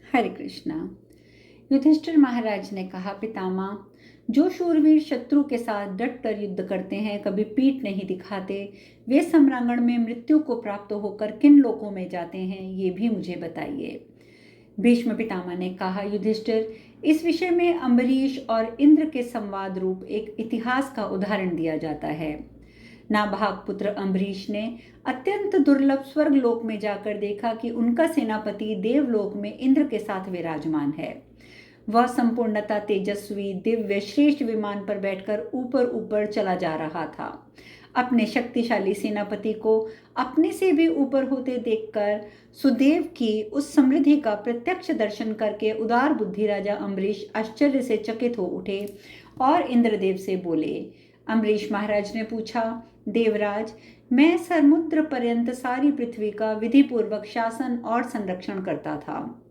हरे कृष्णा। युधिष्ठिर महाराज ने कहा, पितामह, जो शूरवीर शत्रु के साथ डट कर युद्ध करते हैं, कभी पीठ नहीं दिखाते, वे सम्रांगण में मृत्यु को प्राप्त होकर किन लोकों में जाते हैं, ये भी मुझे बताइए। भीष्म पितामह ने कहा, युधिष्ठिर, इस विषय में अम्बरीश और इंद्र के संवाद रूप एक इतिहास का उदाहरण दिया जाता है। नाभाग पुत्र अम्बरीश ने अत्यंत दुर्लभ स्वर्ग लोक में जाकर देखा कि उनका सेनापति देवलोक में इंद्र के साथ विराजमान है। वह संपूर्णता तेजस्वी दिव्य श्रेष्ठ विमान पर बैठकर ऊपर ऊपर चला जा रहा था। अपने शक्तिशाली सेनापति को अपने से भी ऊपर होते देखकर सुदेव की उस समृद्धि का प्रत्यक्ष दर्शन करके उदार बुद्धि राजा अम्बरीश आश्चर्य से चकित हो उठे और इंद्रदेव से बोले। अम्बरीश महाराज ने पूछा, देवराज, मैं समुद्र पर्यंत सारी पृथ्वी का विधिपूर्वक शासन और संरक्षण करता था।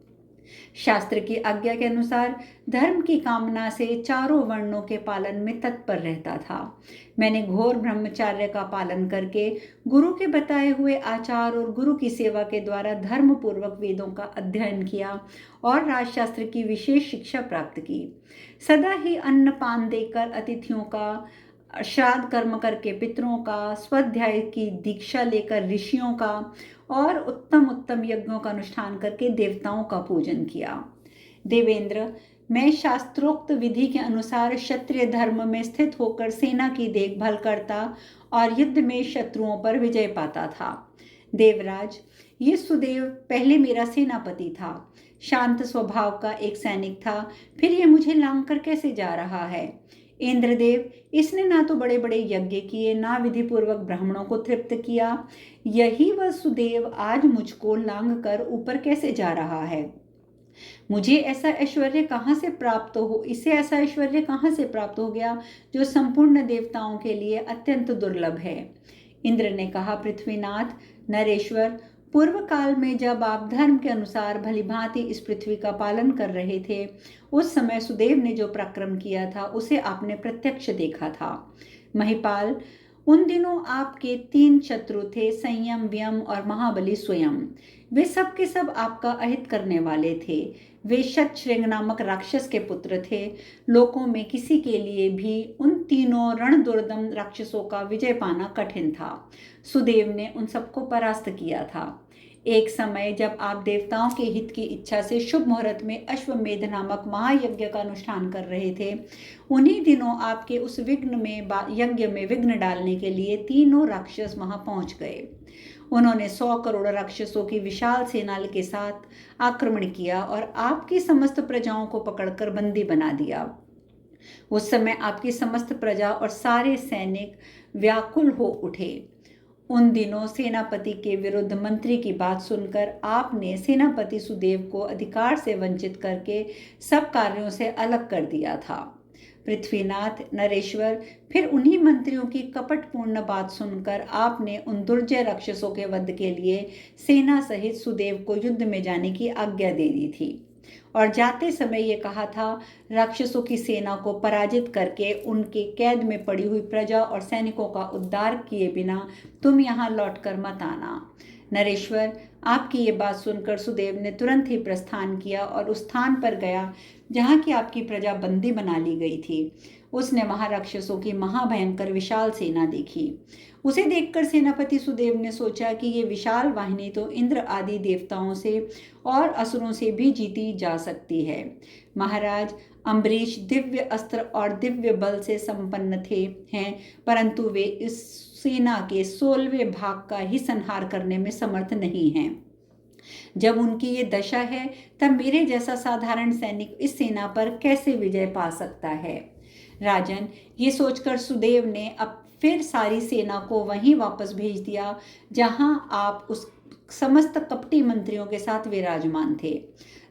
शास्त्र की आज्ञा के अनुसार धर्म की कामना से चारों वर्णों के पालन में तत्पर रहता था। मैंने घोर ब्रह्मचर्य का पालन करके गुरु के बताए हुए आचार और गुरु की सेवा के द्वारा धर्म पूर्वक वेदों का अध्ययन किया और राजशास्त्र की विशेष शिक्षा प्राप्त की। सदा ही अन्न पान देकर अतिथियों का, श्राद्ध कर्म करके पितरों का, स्वाध्याय की दीक्षा लेकर ऋषियों का और उत्तम उत्तम यज्ञों का अनुष्ठान करके देवताओं का पूजन किया। देवेंद्र, मैं शास्त्रोक्त विधि के अनुसार क्षत्रिय धर्म में स्थित होकर सेना की देखभाल करता और युद्ध में शत्रुओं पर विजय पाता था। देवराज, ये सुदेव पहले मेरा सेनापति था। शांत स्वभाव का एक सैनिक था, फिर ये मुझे लांग कर कैसे जा रहा है। इंद्रदेव, इसने ना तो बड़े बड़े यज्ञ किए, ना विधि पूर्वक ब्राह्मणों को तृप्त किया। यही वह सुदेव आज मुझको लांग कर ऊपर कैसे जा रहा है। मुझे ऐसा ऐश्वर्य कहाँ से प्राप्त हो इसे ऐसा ऐश्वर्य कहाँ से प्राप्त हो गया जो संपूर्ण देवताओं के लिए अत्यंत दुर्लभ है। इंद्र ने कहा, पृथ्वीनाथ, नरेश्वर, पूर्व काल में जब आप धर्म के अनुसार भलीभांति इस पृथ्वी का पालन कर रहे थे, उस समय सुदेव ने जो पराक्रम किया था उसे आपने प्रत्यक्ष देखा था। महिपाल, उन दिनों आपके 3 शत्रु थे, संयम, व्यम और महाबली स्वयं। वे सब के सब आपका अहित करने वाले थे। वे शतशृंग नामक राक्षस के पुत्र थे। लोकों में किसी के लिए भी उन तीनों रणदुर्दम राक्षसों का विजय पाना कठिन था। सुदेव ने उन सबको परास्त किया था। एक समय जब आप देवताओं के हित की इच्छा से शुभ मुहूर्त में अश्वमेध नामक महायज्ञ का अनुष्ठान कर रहे थे, उन्हीं दिनों आपके उस यज्ञ में विघ्न डालने के लिए तीनों राक्षस वहां पहुंच गए। उन्होंने 100 करोड़ राक्षसों की विशाल सेना के साथ आक्रमण किया और आपकी समस्त प्रजाओं को पकड़कर बंदी बना दिया। उस समय आपकी समस्त प्रजा और सारे सैनिक व्याकुल हो उठे। उन दिनों सेनापति के विरुद्ध मंत्री की बात सुनकर आपने सेनापति सुदेव को अधिकार से वंचित करके सब कार्यों से अलग कर दिया था। पृथ्वीनाथ, नरेश्वर, फिर उन्हीं मंत्रियों की कपटपूर्ण बात सुनकर आपने उन दुर्जय राक्षसों के वध के लिए सेना सहित सुदेव को युद्ध में जाने की आज्ञा दे दी थी और जाते समय ये कहा था, राक्षसों की सेना को पराजित करके उनके कैद में पड़ी हुई प्रजा और सैनिकों का उद्धार किए बिना तुम यहाँ लौटकर मत आना। नरेश्वर, आपकी ये बात सुनकर सुदेव ने तुरंत ही प्रस्थान किया और उस स्थान पर गया जहाँ की आपकी प्रजा बंदी बना ली गई थी। उसने महाराक्षसों की महाभयंकर विशाल सेना देखी। उसे देखकर सेनापति सुदेव ने सोचा कि ये विशाल वाहिनी तो इंद्र आदि देवताओं से और असुरों से भी जीती जा सकती है। महाराज, अम्बरीश दिव्य अस्त्र और दिव्य बल से संपन्न हैं, परंतु वे इस सेना के 16वें भाग का ही संहार करने में समर्थ नहीं हैं। जब उनकी ये दशा है, तब मेरे जैसा साधारण सैनिक इस सेना पर कैसे विजय पा सकता है। राजन, ये सोचकर सुदेव ने अब फिर सारी सेना को वहीं वापस भेज दिया जहां आप उस समस्त कपटी मंत्रियों के साथ विराजमान थे।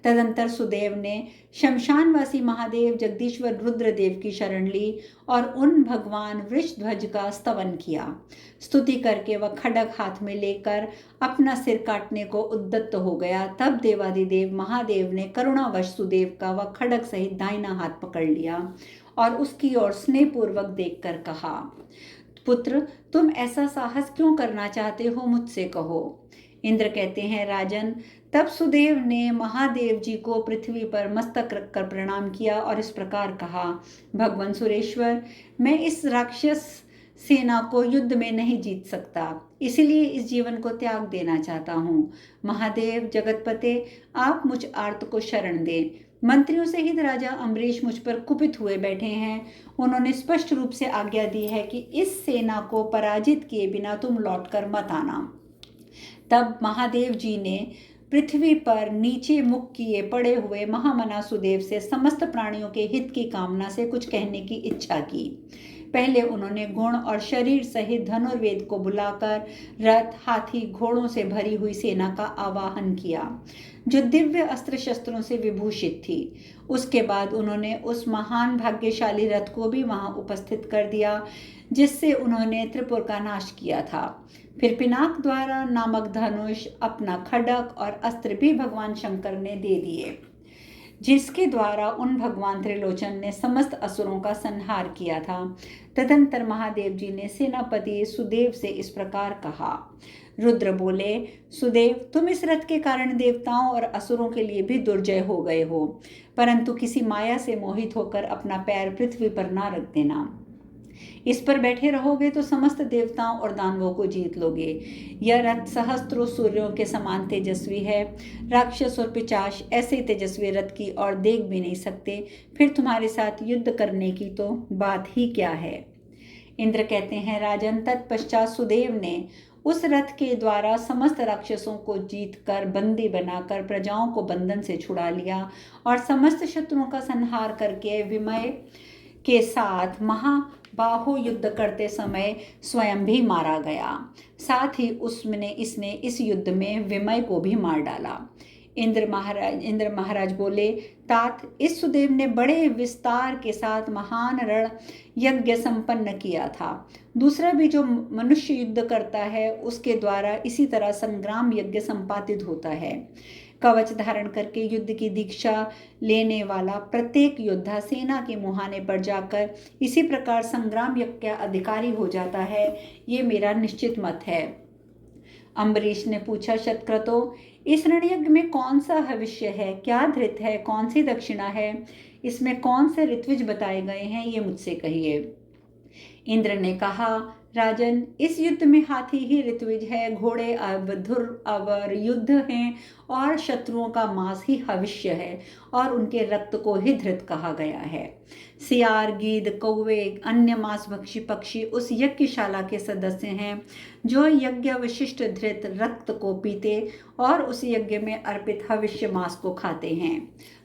तदंतर सुदेव ने शमशानवासी महादेव जगदीश्वर रुद्रदेव की शरण ली और उन भगवान वृषध्वज का स्तवन किया। स्तुति करके वह खड्ग हाथ में लेकर अपना सिर काटने को उद्यत हो गया। तब देवाधिदेव महादेव ने करुणावश सुदेव का वह खड्ग सहित दाहिना हाथ पकड़ लिया और उसकी ओर स्नेहपूर्वक देखकर कहा, पुत्र, तुम ऐसा साहस क्यों करना चाहते हो, मुझसे कहो। इंद्र कहते हैं, राजन, तब सुदेव ने महादेव जी को पृथ्वी पर मस्तक रखकर प्रणाम किया और इस प्रकार कहा, भगवान सुरेश्वर, मैं इस राक्षस सेना को युद्ध में नहीं जीत सकता, इसलिए इस जीवन को त्याग देना चाहता हूँ। महादेव जगतपते, आप मुझ आर्त को शरण दें। मंत्रियों सहित राजा अम्बरीश मुझ पर कुपित हुए बैठे हैं। उन्होंने स्पष्ट रूप से आज्ञा दी है कि इस सेना को पराजित किए बिना तुम लौटकर मत आना। तब महादेव जी ने पृथ्वी पर नीचे मुख किए पड़े हुए महामना सुदेव से समस्त प्राणियों के हित की कामना से कुछ कहने की इच्छा की। पहले उन्होंने गुण और शरीर सहित धनुर्वेद को बुलाकर रथ, हाथी, घोड़ों से भरी हुई सेना का आवाहन किया जो दिव्य अस्त्र शस्त्रों से विभूषित थी। उसके बाद उन्होंने उस महान भाग्यशाली रथ को भी वहां उपस्थित कर दिया जिससे उन्होंने त्रिपुर का नाश किया था। फिर पिनाक द्वारा नामक धनुष, अपना खड्ग और अस्त्र भी भगवान शंकर ने दे दिए, जिसके द्वारा उन भगवान त्रिलोचन ने समस्त असुरों का संहार किया था। तदंतर महादेव जी ने सेनापति सुदेव से इस प्रकार कहा। रुद्र बोले, सुदेव, तुम इस रथ के कारण देवताओं और असुरों के लिए भी दुर्जय हो गए हो, परंतु किसी माया से मोहित होकर अपना पैर पृथ्वी पर ना रख देना। इस पर बैठे रहोगे तो समस्त देवताओं और दानवों को जीत लोगे। यह रथ सहस्त्रों सूर्यों के समान तेजस्वी है। राक्षस और पिशाच ऐसे तेजस्वी रथ की और देख भी नहीं सकते, फिर तुम्हारे साथ युद्ध करने की तो बात ही क्या है। इंद्र कहते हैं, राजन, तत्पश्चात सुदेव ने उस रथ के द्वारा समस्त राक्षसों को जीत कर बंदी बनाकर प्रजाओं को बंधन से छुड़ा लिया और समस्त शत्रुओं का संहार करके विमय के साथ महाबाहो युद्ध करते समय स्वयं भी मारा गया। साथ ही इसने इस युद्ध में विमय को भी मार डाला। इंद्र महाराज बोले, तात, इस सुदेव ने बड़े विस्तार के साथ महान रण यज्ञ संपन्न किया था। दूसरा भी जो मनुष्य युद्ध करता है उसके द्वारा इसी तरह संग्राम यज्ञ संपादित होता है। कवच धारण करके युद्ध की दीक्षा लेने वाला प्रत्येक योद्धा सेना के मुहाने पर जाकर इसी प्रकार संग्राम यज्ञ का अधिकारी हो जाता है। ये मेरा निश्चित मत है। अम्बरीश ने पूछा, शतक्रतो, इस रणयज्ञ में कौन सा हविष्य है, क्या धृत है, कौन सी दक्षिणा है, इसमें कौन से ऋत्विज बताए गए हैं, ये मुझसे कहिए। इंद्र ने कहा, राजन, इस युद्ध में हाथी ही ऋत्विज है, घोड़े अवर युद्ध हैं और शत्रुओं का मांस ही हविष्य है और उनके रक्त को ही धृत कहा गया है। सियार, गीद, कौवे, अन्य मांसभक्षी पक्षी उस यज्ञशाला के सदस्य हैं जो यज्ञ विशिष्ट धृत रक्त को पीते और उस यज्ञ में अर्पित हविष्य मांस को खाते हैं।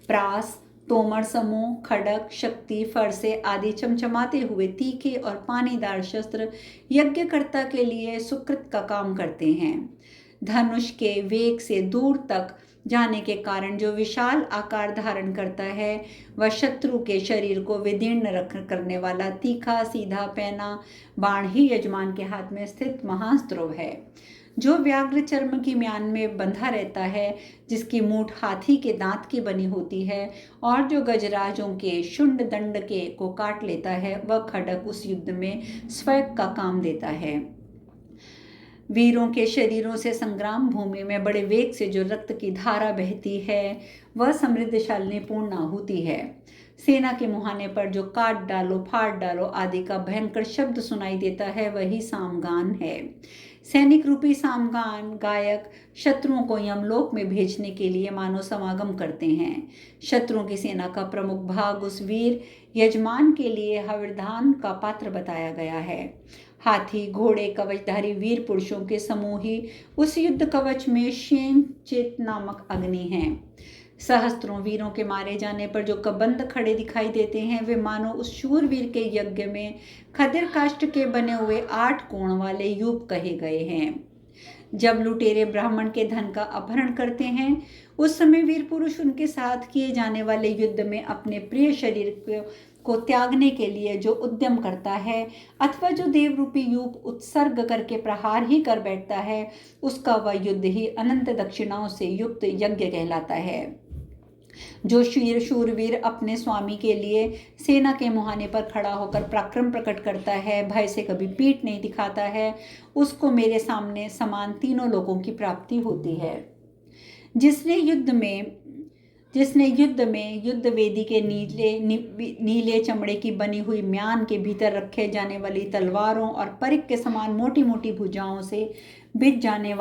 प्रास, तोमर समूह, खड़ग, शक्ति, फरसे आदि चमचमाते हुए तीखे और पानीदार शस्त्र यज्ञकर्ता के लिए सुकृत का काम करते हैं। धनुष के वेग से दूर तक जाने के कारण जो विशाल आकार धारण करता है वह शत्रु के शरीर को विदीर्ण करने वाला तीखा सीधा पैना बाण ही यजमान के हाथ में स्थित महास्त्र है जो व्याघ्र चर्म की म्यान में बंधा रहता है, जिसकी मूठ हाथी के दांत की बनी होती है और जो गजराजों के शुंड दंड के को काट लेता है, वह खड्ग उस युद्ध में स्वयं का काम देता है। वीरों के शरीरों से संग्राम भूमि में बड़े वेग से जो रक्त की धारा बहती है वह समृद्धशालिनी पूर्ण आहुति है। सेना के मुहाने पर जो काट डालो, फाड़ डालो आदि का भयंकर शब्द सुनाई देता है वही सामगान है। सैनिक रूपी सामगान गायक शत्रुओं को यमलोक में भेजने के लिए मानव समागम करते हैं। शत्रुओं की सेना का प्रमुख भाग उस वीर यजमान के लिए हविर्धान का पात्र बताया गया है। हाथी, घोड़े, कवचधारी वीर पुरुषों के समूह ही उस युद्ध कवच में शेन चित नामक अग्नि हैं। सहस्त्रों वीरों के मारे जाने पर जो कबंध खड़े दिखाई देते हैं वे मानो उस शूरवीर के यज्ञ में खदिर काष्ठ के बने हुए 8 कोण वाले यूप कहे गए हैं। जब लुटेरे ब्राह्मण के धन का अपहरण करते हैं उस समय वीर पुरुष उनके साथ किए जाने वाले युद्ध में अपने प्रिय शरीर को त्यागने के लिए जो उद्यम करता है अथवा जो देव रूपी यूप उत्सर्ग करके प्रहार ही कर बैठता है उसका वह युद्ध ही अनंत दक्षिणाओं से युक्त यज्ञ कहलाता है। जो शूरवीर अपने स्वामी के लिए सेना के मुहाने पर खड़ा होकर पराक्रम प्रकट करता है, भय से कभी पीठ नहीं दिखाता है, उसको मेरे सामने समान तीनों लोगों की प्राप्ति होती है। जिसने युद्ध में युद्ध वेदी के नीले चमड़े की बनी हुई म्यान के भीतर रखे जाने वाली तलवारों और परिक के समान मोटी मोटी भुजाओं से बिछ जाने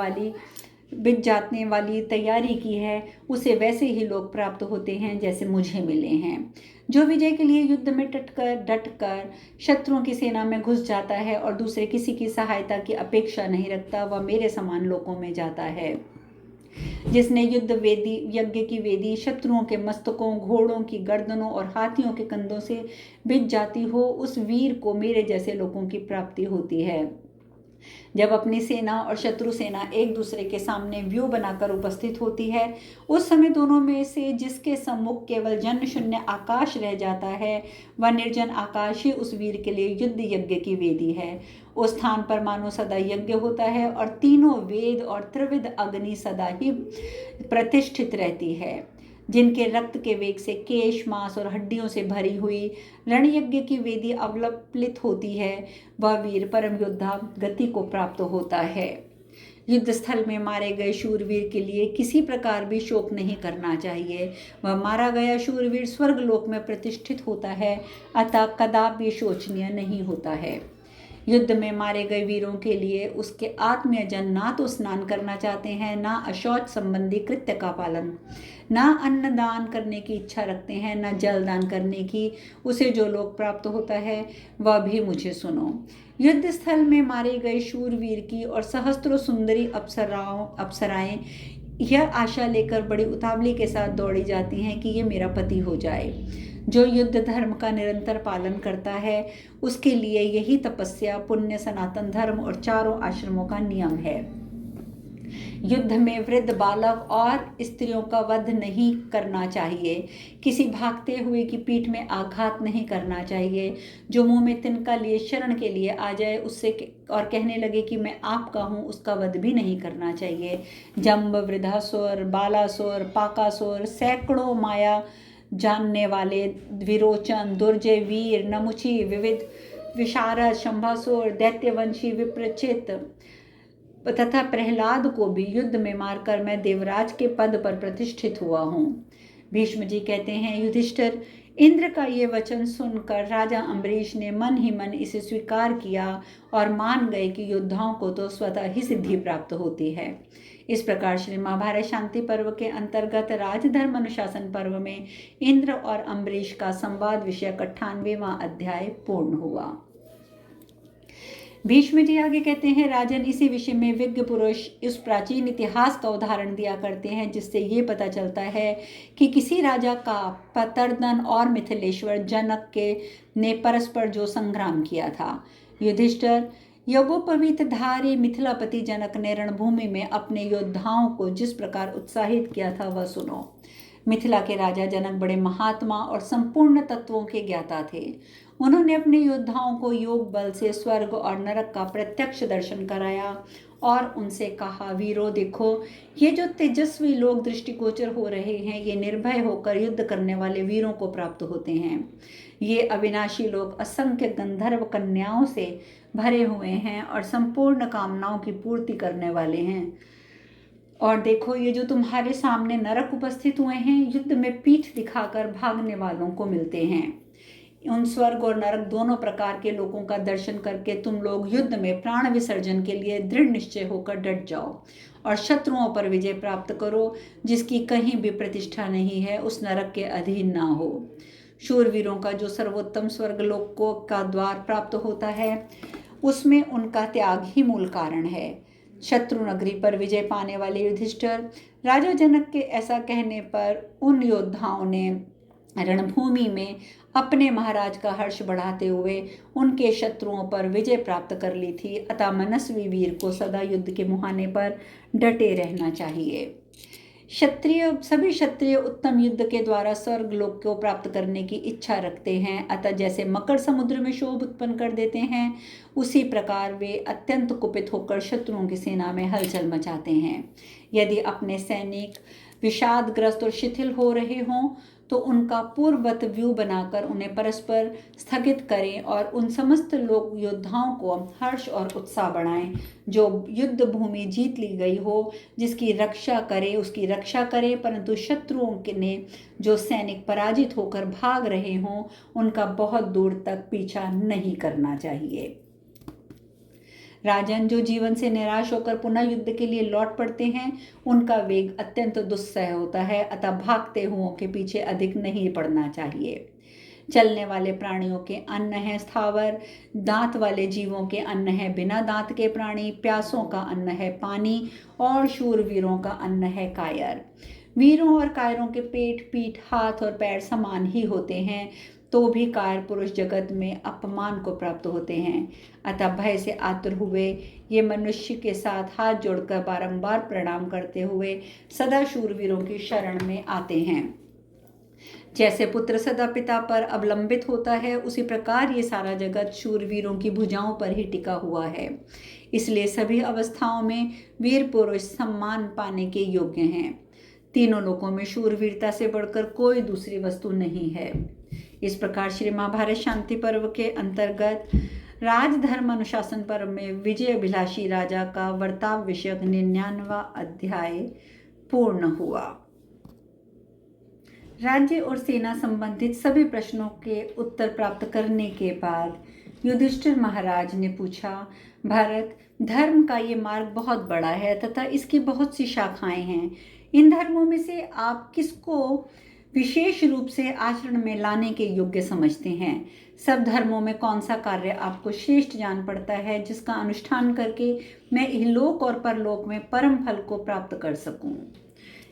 वाली तैयारी की है, उसे वैसे ही लोग प्राप्त होते हैं जैसे मुझे मिले हैं। जो विजय के लिए युद्ध में डटकर शत्रुओं की सेना में घुस जाता है और दूसरे किसी की सहायता की अपेक्षा नहीं रखता, वह मेरे समान लोगों में जाता है। जिसने यज्ञ की वेदी शत्रुओं के मस्तकों, घोड़ों की गर्दनों और हाथियों के कंधों से बिछ जाती हो, उस वीर को मेरे जैसे लोगों की प्राप्ति होती है। जब अपनी सेना और शत्रु सेना एक दूसरे के सामने व्यूह बनाकर उपस्थित होती है, उस समय दोनों में से जिसके सम्मुख केवल जन शून्य आकाश रह जाता है, वह निर्जन आकाश ही उस वीर के लिए युद्ध यज्ञ की वेदी है। उस स्थान पर मानो सदा यज्ञ होता है और तीनों वेद और त्रिविध अग्नि सदा ही प्रतिष्ठित रहती है। जिनके रक्त के वेग से केश, मांस और हड्डियों से भरी हुई रणयज्ञ की वेदी अवलंबित होती है, वह वीर परम योद्धा गति को प्राप्त होता है। युद्ध स्थल में मारे गए शूरवीर के लिए किसी प्रकार भी शोक नहीं करना चाहिए। वह मारा गया शूरवीर स्वर्गलोक में प्रतिष्ठित होता है, अतः कदापि शोचनीय नहीं होता है। युद्ध में मारे गए वीरों के लिए उसके आत्मीय जन ना तो स्नान करना चाहते हैं, ना अशौच संबंधी कृत्य का पालन, ना अन्न दान करने की इच्छा रखते हैं, ना जल दान करने की। उसे जो लोक प्राप्त होता है वह भी मुझे सुनो। युद्ध स्थल में मारे गए शूरवीर की और सहस्त्रों सुंदरी अप्सराएं यह आशा लेकर बड़ी उतावली के साथ दौड़ी जाती हैं कि ये मेरा पति हो जाए। जो युद्ध धर्म का निरंतर पालन करता है, उसके लिए यही तपस्या, पुण्य, सनातन धर्म और चारों आश्रमों का नियम है। युद्ध में वृद्ध, बालक और स्त्रियों का वध नहीं करना चाहिए। किसी भागते हुए की पीठ में आघात नहीं करना चाहिए। जो मुंह में तिनका लिए शरण के लिए आ जाए उससे और कहने लगे कि मैं आपका हूँ, उसका वध भी नहीं करना चाहिए। जंब, वृद्धासुर, बालासुर, पाकासुर, सैकड़ों माया जानने वाले विरोचन, दुर्जय, वीर, नमुची, विविध, विशारद, शंभासुर, दैत्यवंशी, विप्रचित तथा प्रहलाद को भी युद्ध में मारकर मैं देवराज के पद पर प्रतिष्ठित हुआ हूँ। भीष्म जी कहते हैं, युधिष्ठिर, इंद्र का ये वचन सुनकर राजा अम्बरीश ने मन ही मन इसे स्वीकार किया और मान गए कि योद्धाओं को तो स्वतः ही सिद्धि प्राप्त होती है। इस प्रकार श्री महाभारत शांति पर्व के अंतर्गत राजधर्म अनुशासन पर्व में इंद्र और अम्बरीश का संवाद विषयक 98वां अध्याय पूर्ण हुआ। भीष्म जी आगे कहते हैं, राजन, इसी विषय में विज्ञ पुरुष इस प्राचीन इतिहास का उदाहरण दिया करते हैं, जिससे ये पता चलता है कि किसी राजा का पतर्दन और मिथिलेश्वर जनक के ने परस्पर जो संग्राम किया था। युधिष्ठिर, यज्ञोपवीत धारी मिथिलापति जनक ने रणभूमि में अपने योद्धाओं को जिस प्रकार उत्साहित किया था वह सुनो। मिथिला के राजा जनक बड़े महात्मा और संपूर्ण तत्वों के ज्ञाता थे। उन्होंने अपने योद्धाओं को योग बल से स्वर्ग और नरक का प्रत्यक्ष दर्शन कराया और उनसे कहा, वीरों, देखो, ये जो तेजस्वी लोग दृष्टिगोचर हो रहे हैं, ये निर्भय होकर युद्ध करने वाले वीरों को प्राप्त होते हैं। ये अविनाशी लोग असंख्य गंधर्व कन्याओं से भरे हुए हैं और संपूर्ण कामनाओं की पूर्ति करने वाले हैं। और देखो, ये जो तुम्हारे सामने नरक उपस्थित हुए हैं, युद्ध में पीठ दिखाकर भागने वालों को मिलते हैं। उन स्वर्ग और नरक दोनों प्रकार के लोगों का दर्शन करके तुम लोग युद्ध में प्राण विसर्जन के लिए दृढ़ निश्चय होकर डट जाओ और शत्रुओं पर विजय प्राप्त करो। जिसकी कहीं भी प्रतिष्ठा नहीं है, उस नरक के अधीन ना हो। शूरवीरों का जो सर्वोत्तम स्वर्गलोक का द्वार प्राप्त होता है, उसमें उनका त्याग ही मूल कारण है। शत्रु नगरी पर विजय पाने वाले युधिष्ठिर, राजा जनक के ऐसा कहने पर उन योद्धाओं ने रणभूमि में अपने महाराज का हर्ष बढ़ाते हुए उनके शत्रुओं पर विजय प्राप्त कर ली थी। अतः मनस्वी वीर को सदा युद्ध के मुहाने पर डटे रहना चाहिए। सभी क्षत्रिय उत्तम युद्ध के द्वारा स्वर्गलोक को प्राप्त करने की इच्छा रखते हैं। अतः जैसे मकर समुद्र में शोभ उत्पन्न कर देते हैं, उसी प्रकार वे अत्यंत कुपित होकर शत्रुओं की सेना में हलचल मचाते हैं। यदि अपने सैनिक विषादग्रस्त और शिथिल हो रहे हों तो उनका पूर्ववत व्यू बनाकर उन्हें परस्पर स्थगित करें और उन समस्त लोक योद्धाओं को हर्ष और उत्साह बढ़ाएं जो युद्ध भूमि जीत ली गई हो, जिसकी रक्षा करे उसकी रक्षा करें, परंतु शत्रुओं ने जो सैनिक पराजित होकर भाग रहे हों उनका बहुत दूर तक पीछा नहीं करना चाहिए। राजन, जो जीवन से निराश होकर पुनः युद्ध के लिए लौट पड़ते हैं उनका वेग अत्यंत दुस्सह होता है, अतः भागते हुओं के पीछे अधिक नहीं पड़ना चाहिए। चलने वाले प्राणियों के अन्न है स्थावर, दांत वाले जीवों के अन्न है बिना दांत के प्राणी, प्यासों का अन्न है पानी और शूरवीरों का अन्न है कायर। वीरों और कायरों के पेट, पीठ, हाथ और पैर समान ही होते हैं, तो भी कायर पुरुष जगत में अपमान को प्राप्त होते हैं। अतः भय से आतुर हुए ये मनुष्य के साथ हाथ जोड़कर बारंबार प्रणाम करते हुए सदा शूरवीरों की शरण में आते हैं। जैसे पुत्र सदा पिता पर अवलंबित होता है, उसी प्रकार ये सारा जगत शूरवीरों की भुजाओं पर ही टिका हुआ है। इसलिए सभी अवस्थाओं में वीर पुरुष सम्मान पाने के योग्य हैं। तीनों लोकों में शूरवीरता से बढ़कर कोई दूसरी वस्तु नहीं है। इस प्रकार श्री महाभारत शांति पर्व के अंतर्गत राजधर्म अनुशासन पर्व में विजय अभिलाषी राजा का वर्ताव विषयक 99वां अध्याय पूर्ण हुआ। राज्य और सेना संबंधित सभी प्रश्नों के उत्तर प्राप्त करने के बाद युधिष्ठिर महाराज ने पूछा, भारत, धर्म का ये मार्ग बहुत बड़ा है तथा इसकी बहुत सी शाखाएं हैं। इन धर्मों में से आप किसको विशेष रूप से आचरण में लाने के योग्य समझते हैं? सब धर्मों में कौन सा कार्य आपको श्रेष्ठ जान पड़ता है, जिसका अनुष्ठान करके मैं इहलोक और परलोक में परम फल को प्राप्त कर सकूं?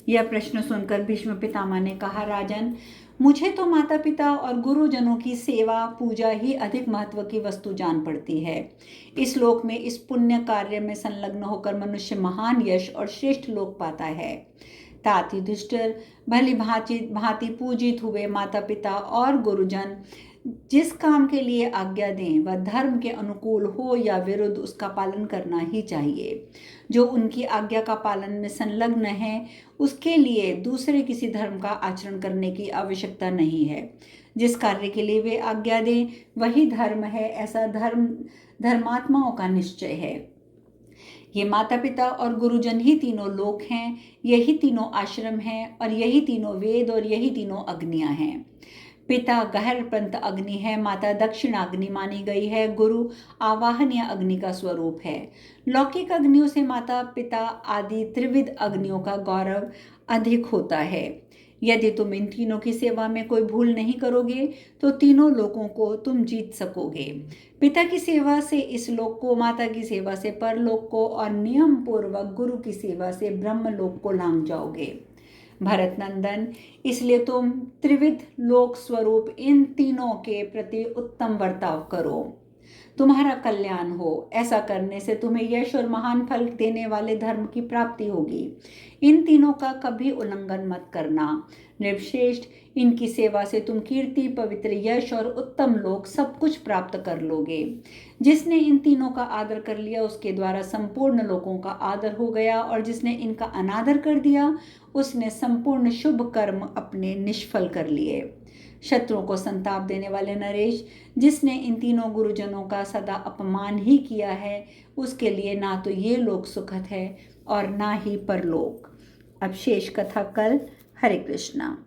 यह प्रश्न सुनकर भीष्म पितामह ने कहा, राजन, मुझे तो माता पिता और गुरुजनों की सेवा पूजा ही अधिक महत्व की वस्तु जान पड़ती है। इस लोक में इस पुण्य कार्य में संलग्न होकर मनुष्य महान यश और श्रेष्ठ लोक पाता है। तात युधिष्ठिर, भली भांति पूजित हुए माता पिता और गुरुजन जिस काम के लिए आज्ञा दें वह धर्म के अनुकूल हो या विरुद्ध उसका पालन करना ही चाहिए। जो उनकी आज्ञा का पालन में संलग्न है उसके लिए दूसरे किसी धर्म का आचरण करने की आवश्यकता नहीं है। जिस कार्य के लिए वे आज्ञा दें वही धर्म है, ऐसा धर्मात्माओं का निश्चय है। ये माता पिता और गुरुजन ही तीनों लोक हैं, यही तीनों आश्रम हैं और यही तीनों वेद और यही तीनों अग्नियां हैं। पिता गहर पंत अग्नि है, माता दक्षिणाग्नि मानी गई है, गुरु आवाहनीय अग्नि का स्वरूप है। लौकिक अग्नियों से माता पिता आदि त्रिविध अग्नियों का गौरव अधिक होता है। यदि तुम इन तीनों की सेवा में कोई भूल नहीं करोगे तो तीनों लोकों को तुम जीत सकोगे। पिता की सेवा से इस लोक को, माता की सेवा से परलोक को और नियम पूर्वक गुरु की सेवा से ब्रह्मलोक को लांघ जाओगे। भरत नंदन, इसलिए तुम त्रिविध लोक स्वरूप इन तीनों के प्रति उत्तम बर्ताव करो, तुम्हारा कल्याण हो। ऐसा करने से तुम्हें यश और महान फल देने वाले धर्म की प्राप्ति होगी। इन तीनों का कभी उल्लंघन मत करना। नृपश्रेष्ठ, इनकी सेवा से तुम कीर्ति, पवित्र यश और उत्तम लोक सब कुछ प्राप्त कर लोगे। जिसने इन तीनों का आदर कर लिया उसके द्वारा संपूर्ण लोकों का आदर हो गया, और जिसने इनका अनादर कर दिया उसने संपूर्ण शुभ कर्म अपने निष्फल कर लिए। शत्रुओं को संताप देने वाले नरेश, जिसने इन तीनों गुरुजनों का सदा अपमान ही किया है उसके लिए ना तो ये लोक सुखद है और ना ही परलोक। अब शेष कथा कल। हरे कृष्णा।